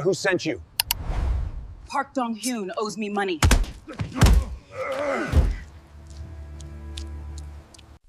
Who sent you? Park Dong-hyun owes me money.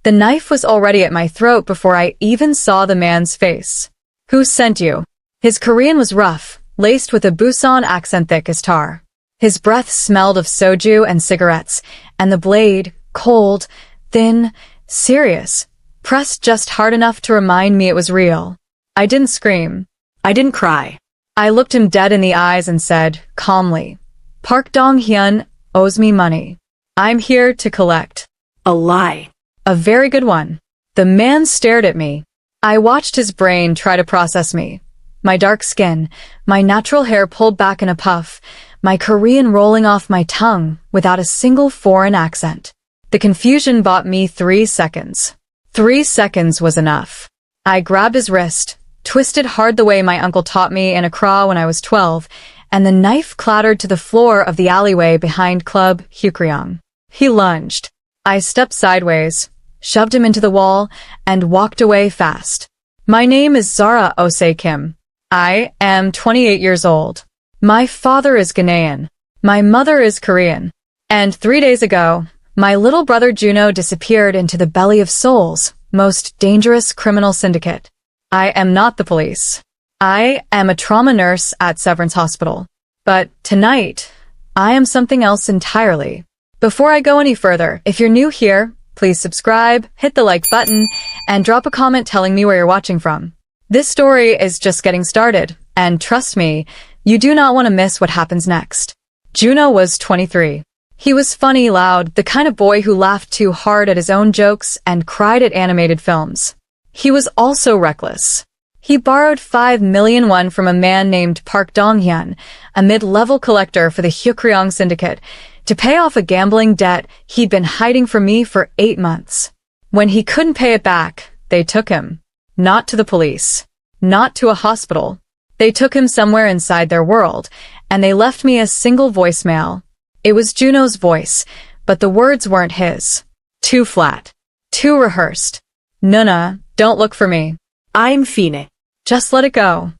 The knife was already at my throat before I even saw the man's face. Who sent you? His Korean was rough, laced with a Busan accent thick as tar. His breath smelled of soju and cigarettes, and the blade, cold, thin, serious, pressed just hard enough to remind me it was real. I didn't scream. I didn't cry. I looked him dead in the eyes and said, calmly, Park Dong-hyun owes me money. I'm here to collect. A lie. A very good one. The man stared at me. I watched his brain try to process me. My dark skin, my natural hair pulled back in a puff, my Korean rolling off my tongue without a single foreign accent. The confusion bought me 3 seconds. 3 seconds was enough. I grabbed his wrist, twisted hard the way my uncle taught me in Accra when I was 12, and the knife clattered to the floor of the alleyway behind Club Heukryong. He lunged. I stepped sideways, shoved him into the wall, and walked away fast. My name is Zara Osei-Kim. I am 28 years old. My father is Ghanaian. My mother is Korean. And 3 days ago, my little brother Juno disappeared into the belly of Seoul's most dangerous criminal syndicate. I am not the police. I am a trauma nurse at Severance Hospital. But tonight, I am something else entirely. Before I go any further, if you're new here, please subscribe, hit the like button, and drop a comment telling me where you're watching from. This story is just getting started, and trust me, you do not want to miss what happens next. Juno was 23. He was funny, loud, the kind of boy who laughed too hard at his own jokes and cried at animated films. He was also reckless. He borrowed 5 million won from a man named Park Dong-hyun, a mid-level collector for the Heukryong Syndicate, to pay off a gambling debt he'd been hiding from me for 8 months. When he couldn't pay it back, they took him. Not to the police. Not to a hospital. They took him somewhere inside their world, and they left me a single voicemail. It was Juno's voice, but the words weren't his. Too flat. Too rehearsed. Nuna, don't look for me. I'm Fine. Just let it go.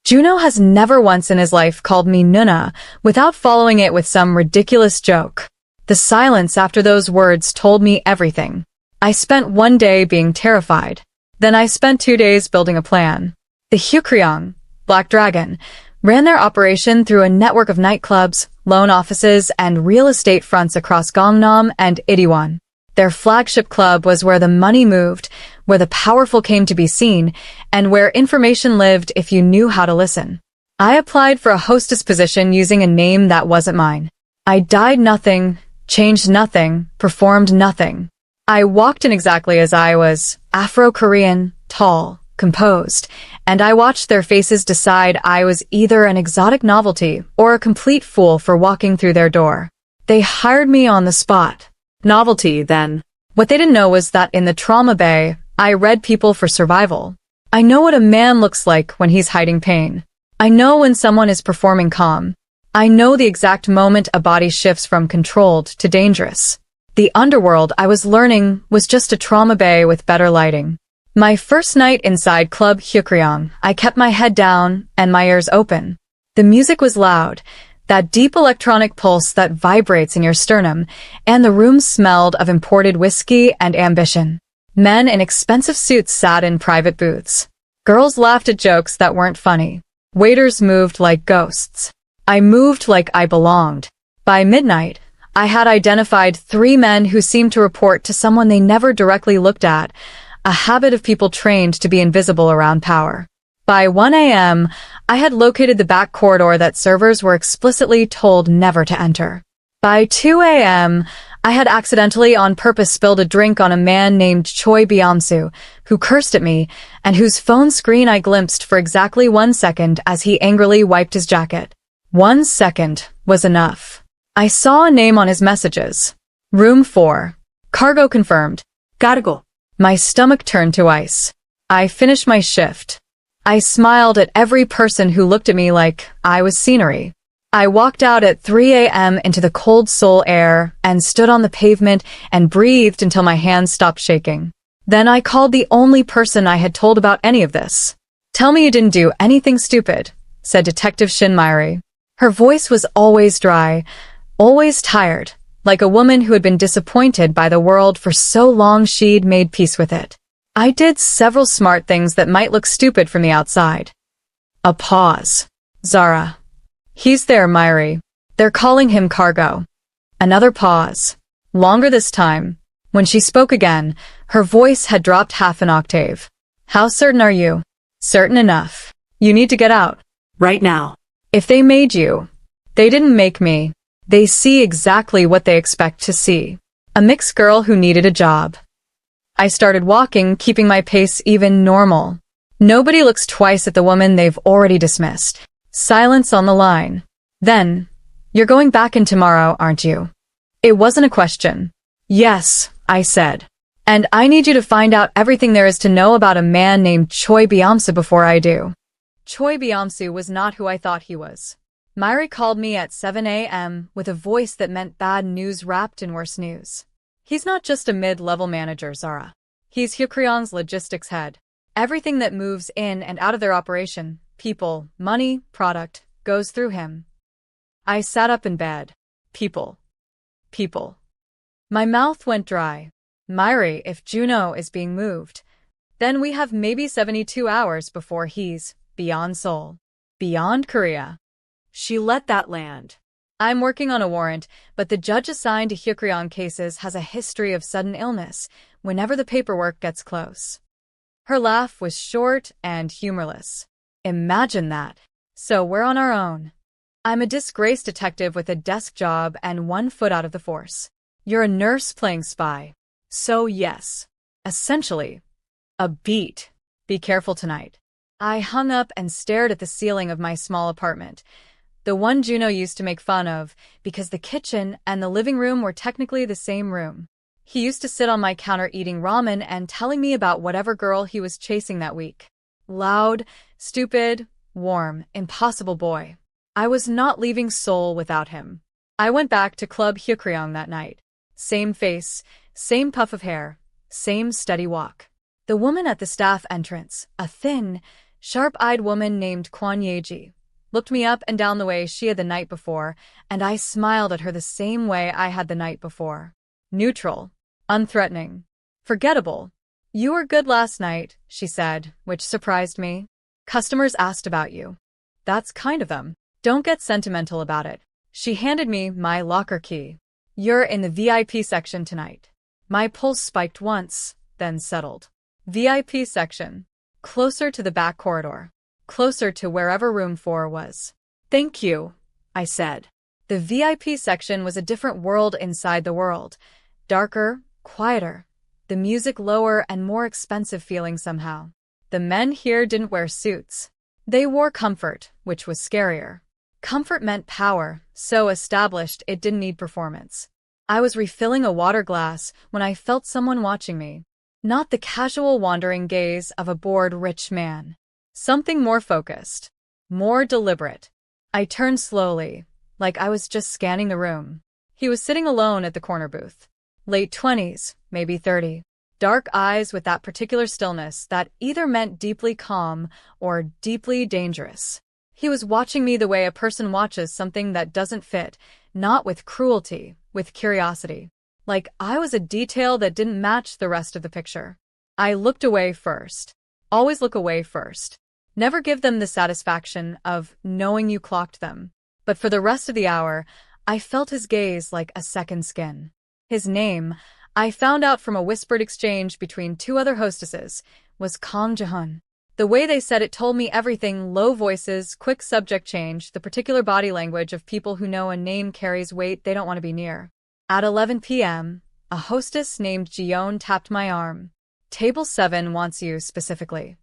Juno has never once in his life called me Nuna without following it with some ridiculous joke. The silence after those words told me everything. I spent 1 day being terrified. Then I spent 2 days building a plan. The Heukryong, Black Dragon, ran their operation through a network of nightclubs, loan offices, and real estate fronts across Gangnam and Itaewon. Their flagship club was where the money moved, where the powerful came to be seen, and where information lived if you knew how to listen. I applied for a hostess position using a name that wasn't mine. I dyed nothing, changed nothing, performed nothing. I walked in exactly as I was, Afro-Korean, tall, composed, and I watched their faces decide I was either an exotic novelty or a complete fool for walking through their door. They hired me on the spot. Novelty, then. What they didn't know was that in the trauma bay, I read people for survival. I know what a man looks like when he's hiding pain. I know when someone is performing calm. I know the exact moment a body shifts from controlled to dangerous. The underworld I was learning was just a trauma bay with better lighting. My first night inside Club Heukryong, I kept my head down and my ears open. The music was loud, that deep electronic pulse that vibrates in your sternum, and the room smelled of imported whiskey and ambition. Men in expensive suits sat in private booths. Girls laughed at jokes that weren't funny. Waiters moved like ghosts. I moved like I belonged. By midnight, I had identified 3 men who seemed to report to someone they never directly looked at, a habit of people trained to be invisible around power. By 1 a.m., I had located the back corridor that servers were explicitly told never to enter. By 2 a.m., I had accidentally on purpose spilled a drink on a man named Choi Byamsu, who cursed at me, and whose phone screen I glimpsed for exactly 1 second as he angrily wiped his jacket. 1 second was enough. I saw a name on his messages. Room 4. Cargo confirmed. Gotta go. My stomach turned to ice. I finished my shift. I smiled at every person who looked at me like I was scenery. I walked out at 3 a.m. into the cold Seoul air and stood on the pavement and breathed until my hands stopped shaking. Then I called the only person I had told about any of this. Tell me you didn't do anything stupid. said Detective Shin Mairi. Her voice was always dry, always tired, like a woman who had been disappointed by the world for so long she'd made peace with it. I did several smart things that might look stupid from the outside. A pause. Zara. He's there, Mairi. They're calling him Cargo. Another pause. Longer this time. When she spoke again, her voice had dropped half an octave. How certain are you? Certain enough. You need to get out. Right now. If they made you, they didn't make me. They see exactly what they expect to see. A mixed girl who needed a job. I started walking, keeping my pace even normal. Nobody looks twice at the woman they've already dismissed. Silence on the line. Then, you're going back in tomorrow, aren't you? It wasn't a question. Yes, I said. And I need you to find out everything there is to know about a man named Choi Byamsu before I do. Choi Byamsu was not who I thought he was. Mairi called me at 7 a.m. with a voice that meant bad news wrapped in worse news. He's not just a mid-level manager, Zara. He's Heukryong's logistics head. Everything that moves in and out of their operation, people, money, product, goes through him. I sat up in bed. People. My mouth went dry. Mairi, if Juno is being moved, then we have maybe 72 hours before he's beyond Seoul, beyond Korea. She let that land. I'm working on a warrant, but the judge assigned to Heukryong cases has a history of sudden illness whenever the paperwork gets close. Her laugh was short and humorless. Imagine that. So we're on our own. I'm a disgraced detective with a desk job and 1 foot out of the force. You're a nurse playing spy. So yes, essentially, a beat. Be careful tonight. I hung up and stared at the ceiling of my small apartment, the one Juno used to make fun of because the kitchen and the living room were technically the same room. He used to sit on my counter eating ramen and telling me about whatever girl he was chasing that week. Loud, stupid, warm, impossible boy. I was not leaving Seoul without him. I went back to Club Heukryong that night. Same face, same puff of hair, same steady walk. The woman at the staff entrance, a thin, sharp-eyed woman named Kwon Yeji, looked me up and down the way she had the night before, and I smiled at her the same way I had the night before. Neutral, unthreatening, forgettable. You were good last night, she said, which surprised me. Customers asked about you. That's kind of them. Don't get sentimental about it. She handed me my locker key. You're in the VIP section tonight. My pulse spiked once, then settled. VIP section. Closer to the back corridor. Closer to wherever room 4 was. Thank you, I said. The VIP section was a different world inside the world. Darker, quieter. The music lower and more expensive feeling somehow. The men here didn't wear suits. They wore comfort, which was scarier. Comfort meant power, so established it didn't need performance. I was refilling a water glass when I felt someone watching me. Not the casual wandering gaze of a bored rich man. Something more focused. More deliberate. I turned slowly, like I was just scanning the room. He was sitting alone at the corner booth. Late 20s, maybe 30. Dark eyes with that particular stillness that either meant deeply calm or deeply dangerous. He was watching me the way a person watches something that doesn't fit, not with cruelty, with curiosity. Like I was a detail that didn't match the rest of the picture. I looked away first. Always look away first. Never give them the satisfaction of knowing you clocked them. But for the rest of the hour, I felt his gaze like a second skin. His name, I found out from a whispered exchange between 2 other hostesses, was Kang Jae-hun. The way they said it told me everything: low voices, quick subject change, the particular body language of people who know a name carries weight they don't want to be near. At 11 p.m., a hostess named Jiyeon tapped my arm. Table 7 wants you specifically.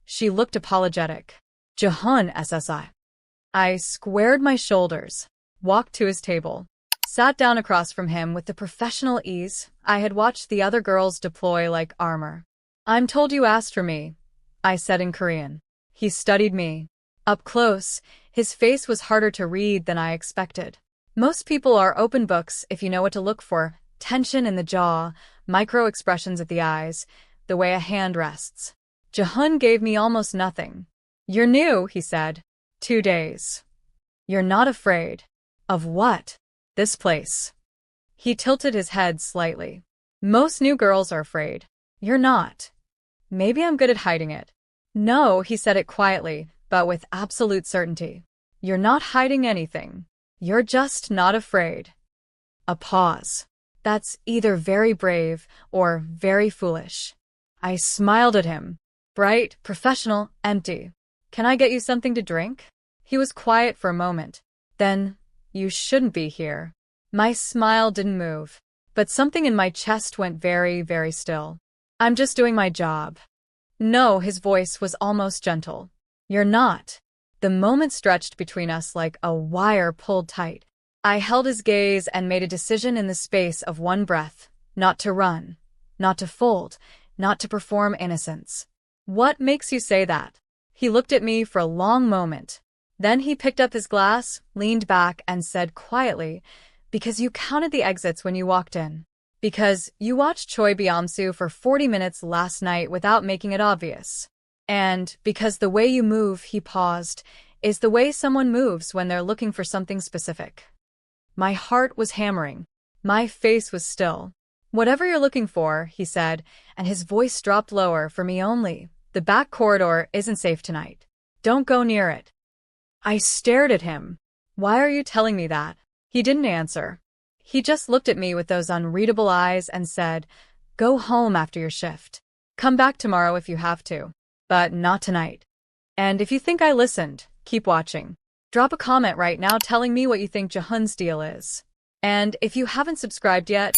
She looked apologetic. Jae-hun SSI. I squared my shoulders, walked to his table, sat down across from him with the professional ease I had watched the other girls deploy like armor. I'm told you asked for me, I said in Korean. He studied me. Up close, his face was harder to read than I expected. Most people are open books if you know what to look for: tension in the jaw, micro-expressions at the eyes, the way a hand rests. Jae-hun gave me almost nothing. You're new, he said. 2 days. You're not afraid. Of what? This place. He tilted his head slightly. Most new girls are afraid. You're not. Maybe I'm good at hiding it. No, he said it quietly, but with absolute certainty. You're not hiding anything. You're just not afraid. A pause. That's either very brave or very foolish. I smiled at him. Bright, professional, empty. Can I get you something to drink? He was quiet for a moment. Then, you shouldn't be here. My smile didn't move, but something in my chest went very, very still. I'm just doing my job. No, his voice was almost gentle. You're not. The moment stretched between us like a wire pulled tight. I held his gaze and made a decision in the space of one breath, not to run, not to fold, not to perform innocence. What makes you say that? He looked at me for a long moment. Then he picked up his glass, leaned back, and said quietly, because you counted the exits when you walked in. Because you watched Choi Byung-soo for 40 minutes last night without making it obvious. And because the way you move, he paused, is the way someone moves when they're looking for something specific. My heart was hammering. My face was still. Whatever you're looking for, he said, and his voice dropped lower for me only. The back corridor isn't safe tonight. Don't go near it. I stared at him. Why are you telling me that? He didn't answer. He just looked at me with those unreadable eyes and said, go home after your shift. Come back tomorrow if you have to. But not tonight. And if you think I listened, keep watching. Drop a comment right now telling me what you think Jaehoon's deal is. And if you haven't subscribed yet,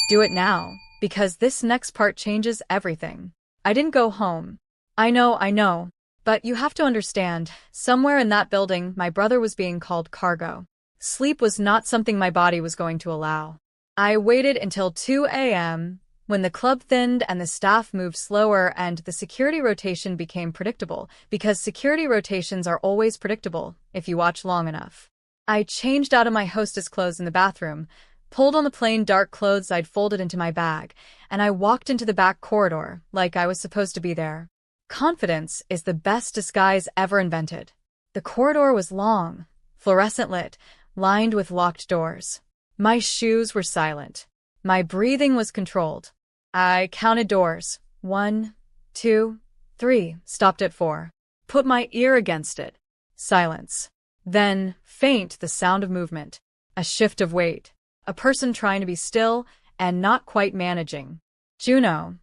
do it now, because this next part changes everything. I didn't go home. I know. But you have to understand, somewhere in that building, my brother was being called cargo. Sleep was not something my body was going to allow. I waited until 2 a.m., when the club thinned and the staff moved slower and the security rotation became predictable, because security rotations are always predictable, if you watch long enough. I changed out of my hostess clothes in the bathroom, pulled on the plain dark clothes I'd folded into my bag, and I walked into the back corridor, like I was supposed to be there. Confidence is the best disguise ever invented. The corridor was long, fluorescent lit, lined with locked doors. My shoes were silent. My breathing was controlled. I counted doors. 1, 2, 3, stopped at 4. Put my ear against it. Silence. Then, faint, the sound of movement. A shift of weight. A person trying to be still and not quite managing. Juno.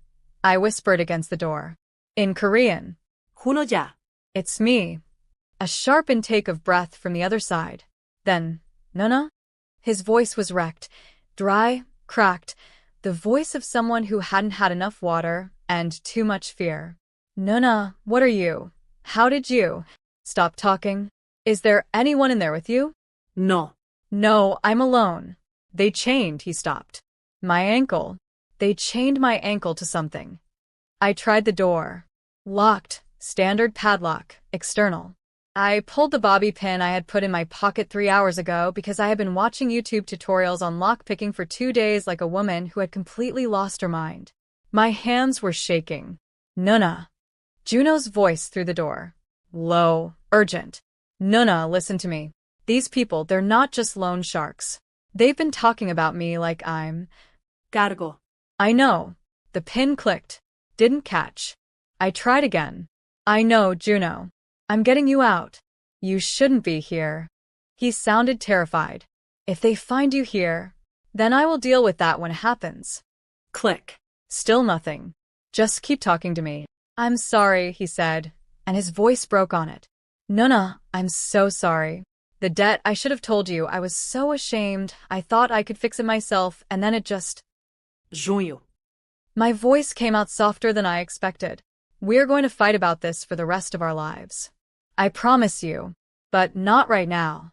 I whispered against the door. In Korean. Junoja. It's me. A sharp intake of breath from the other side. Then, Nuna? His voice was wrecked, dry, cracked, the voice of someone who hadn't had enough water and too much fear. Nuna, what are you? How did you? Stop talking. Is there anyone in there with you? No. No, I'm alone. They chained, he stopped. My ankle. They chained my ankle to something. I tried the door. Locked, standard padlock, external. I pulled the bobby pin I had put in my pocket 3 hours ago because I had been watching YouTube tutorials on lockpicking for 2 days like a woman who had completely lost her mind. My hands were shaking. Nuna. Juno's voice through the door. Low, urgent. Nuna, listen to me. These people, they're not just loan sharks. They've been talking about me like I'm... Cargo. I know. The pin clicked. Didn't catch. I tried again. I know, Juno. I'm getting you out. You shouldn't be here. He sounded terrified. If they find you here, then I will deal with that when it happens. Click. Still nothing. Just keep talking to me. I'm sorry, he said, and his voice broke on it. Nuna, I'm so sorry. The debt, I should have told you. I was so ashamed. I thought I could fix it myself, and then it just... Junho. My voice came out softer than I expected. We're going to fight about this for the rest of our lives. I promise you. But not right now.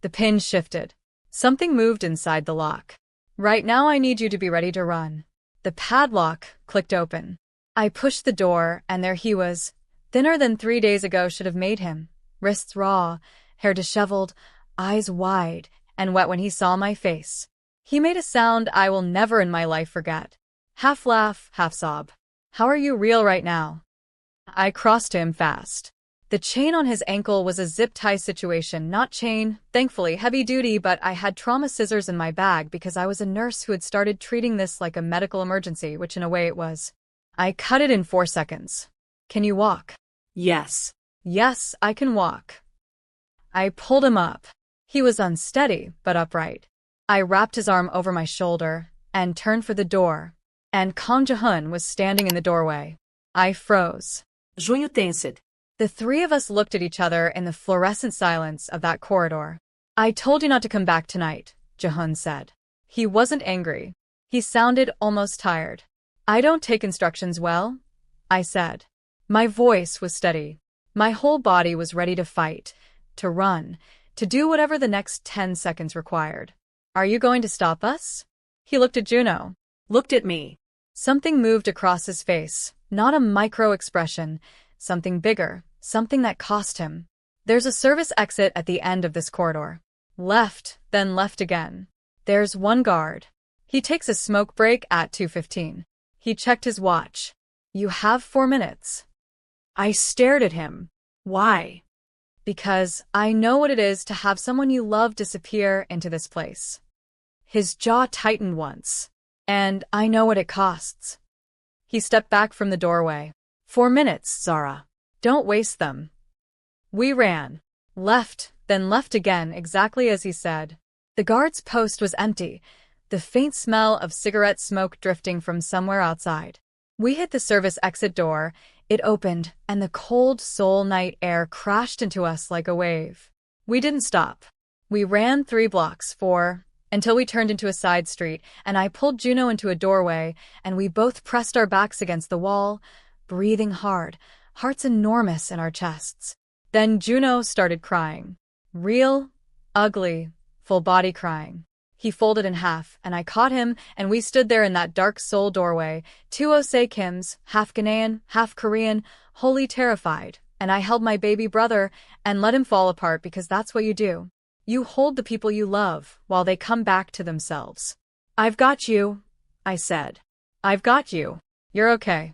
The pin shifted. Something moved inside the lock. Right now I need you to be ready to run. The padlock clicked open. I pushed the door, and there he was. Thinner than 3 days ago should have made him. Wrists raw, hair disheveled, eyes wide, and wet when he saw my face. He made a sound I will never in my life forget. Half laugh, half sob. How are you real right now? I crossed him fast. The chain on his ankle was a zip tie situation, not chain, thankfully heavy duty, but I had trauma scissors in my bag because I was a nurse who had started treating this like a medical emergency, which in a way it was. I cut it in 4 seconds. Can you walk? Yes. Yes, I can walk. I pulled him up. He was unsteady, but upright. I wrapped his arm over my shoulder and turned for the door, and Kang Jae-hun was standing in the doorway. I froze. Junho Tensed. The three of us looked at each other in the fluorescent silence of that corridor. I told you not to come back tonight, Jae-hun said. He wasn't angry. He sounded almost tired. I don't take instructions well, I said. My voice was steady. My whole body was ready to fight, to run, to do whatever the next 10 seconds required. Are you going to stop us? He looked at Juno. Looked at me. Something moved across his face, not a micro-expression, something bigger, something that cost him. There's a service exit at the end of this corridor. Left, then left again. There's one guard. He takes a smoke break at 2:15. He checked his watch. You have 4 minutes. I stared at him. Why? Because I know what it is to have someone you love disappear into this place. His jaw tightened once. And I know what it costs. He stepped back from the doorway. 4 minutes, Zara. Don't waste them. We ran. Left, then left again, exactly as he said. The guard's post was empty, the faint smell of cigarette smoke drifting from somewhere outside. We hit the service exit door. It opened, and the cold Seoul night air crashed into us like a wave. We didn't stop. We ran 3 blocks, 4, until we turned into a side street, and I pulled Juno into a doorway, and we both pressed our backs against the wall, breathing hard, hearts enormous in our chests. Then Juno started crying. Real, ugly, full-body crying. He folded in half, and I caught him, and we stood there in that dark Seoul doorway, 2 Osei-Kims, half Ghanaian, half Korean, wholly terrified, and I held my baby brother and let him fall apart because that's what you do. You hold the people you love while they come back to themselves. I've got you, I said. I've got you. You're okay.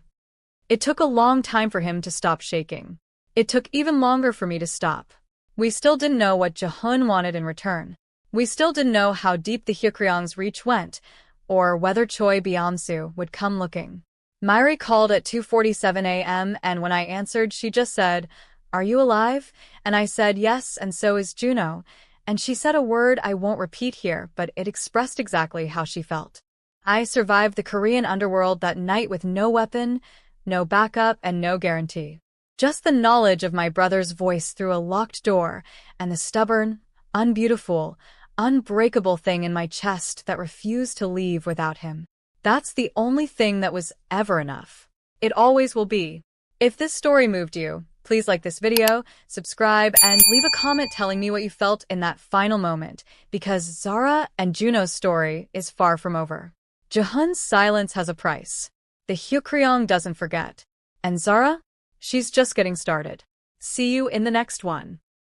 It took a long time for him to stop shaking. It took even longer for me to stop. We still didn't know what Jae-hun wanted in return. We still didn't know how deep the Heukryong's reach went, or whether Choi Byung-soo would come looking. Myri called at 2:47 a.m., and when I answered, she just said, "Are you alive?" And I said, "Yes, and so is Juno." And she said a word I won't repeat here, but it expressed exactly how she felt. I survived the Korean underworld that night with no weapon, no backup, and no guarantee. Just the knowledge of my brother's voice through a locked door, and the stubborn, unbeautiful, unbreakable thing in my chest that refused to leave without him. That's the only thing that was ever enough. It always will be. If this story moved you, please like this video, subscribe, and leave a comment telling me what you felt in that final moment, because Zara and Juno's story is far from over. Jae-hun's silence has a price. The Heukryong doesn't forget. And Zara? She's just getting started. See you in the next one.